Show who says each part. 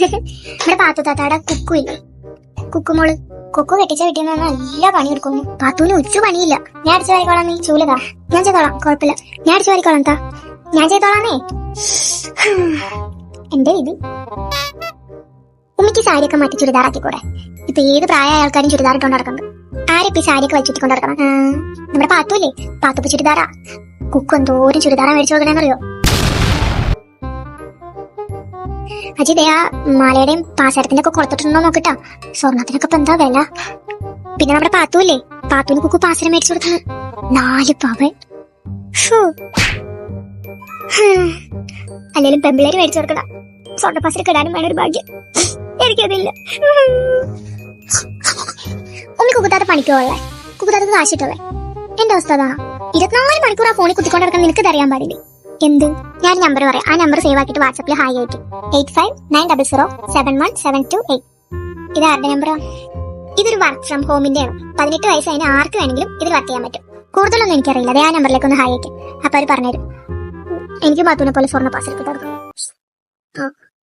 Speaker 1: നമ്മുടെ പാത്തു താത്താടെ കുക്കു ഇല്ലേ, കുക്കുമോള്. കുക്കു കെട്ടിച്ച വീട്ടിൽ നിന്ന് നല്ല പണിയെടുക്കുന്നു. പാത്തുവിന് ഉച്ചു പണിയില്ല. ഞാൻ അടിച്ചു വാരിക്കോളാം, നീ ചൂലതാ. ഞാൻ ചെയ്തോളാം, കുഴപ്പമില്ല. ഞാൻ അടിച്ചു വാരിക്കോളാം താ, ഞാൻ ചെയ്തോളാന്നേ. എന്റെ ഇത് ഉമ്മിക്ക് സാരിയൊക്കെ മാറ്റി ചുരിദാറാക്കി കൂടെ? ഇപ്പൊ ഏത് പ്രായമായ ആൾക്കാരും ചുരിദാർ ഇട്ടോണ്ട് നടക്കുന്നത്. ആരിപ്പോ ഈ സാരിയൊക്കെ വെച്ചിട്ടിക്കൊണ്ട് നടക്കണം? നമ്മുടെ പാത്തുല്ലേ, പാത്തുപ്പ് ചുരിദാറാ. കുക്കു എന്തോരം ചുരിദാറാ മേടിച്ചു നോക്കണേന്നറിയോ? അജിതേ, ആ മാലയുടെയും പാസരത്തിന്റെ ഒക്കെ കൊടുത്തിട്ടുണ്ടോ നോക്കിട്ടാ. സ്വർണത്തിനൊക്കെ ഇപ്പൊ എന്താ വില? പിന്നെ നമ്മുടെ പാത്തുല്ലേ, പാത്തുവിന് കുക്കു പാസരം മേടിച്ചു കൊടുക്കുന്നത് 4 പവൻ. അല്ലേലും പെമ്പിള്ളേര് മേടിച്ചു കൊടുക്കണ സ്വർണ്ണ പാസരൊക്കെ ഇടാനും വേണം ഒരു ഭാഗ്യം. എനിക്കതില്ല. ഉമ്മി കുക്കുത്താത്ത പണിക്കുള്ളേ, കുക്കുത്താത്ത കാശിട്ടുള്ളേ. എന്റെ അവസ്ഥ അതാ. 24 മണിക്കൂർ ആ ഫോണിൽ കുത്തിക്കൊണ്ട് നടക്കാൻ നിനക്ക് അറിയാൻ പാടില്ലേ? എന്ത്? ഞാൻ നമ്പർ പറയാം, ആ നമ്പർ സേവ് ആക്കിയിട്ട് വാട്സാപ്പിൽ ഹായ് അയക്കും. 8590071728. ഇത് ആരുടെ നമ്പറാ? ഇതൊരു വർക്ക് ഫ്രം ഹോമിന്റെ ആണ്. 18 വയസ്സ് അതിന് ആർക്ക് വേണമെങ്കിലും ഇതിൽ വർക്ക് ചെയ്യാൻ പറ്റും. കൂടുതലൊന്നും എനിക്കറിയില്ല. അതേ ആ നമ്പറിലേക്ക് ഒന്ന് ഹായ് അയക്കും. അപ്പൊ അവർ പറഞ്ഞുതരും. എനിക്ക് ബാത്തുവിനെ പോലെ സ്വർണ്ണ പാസ് എടുത്തിട്ട്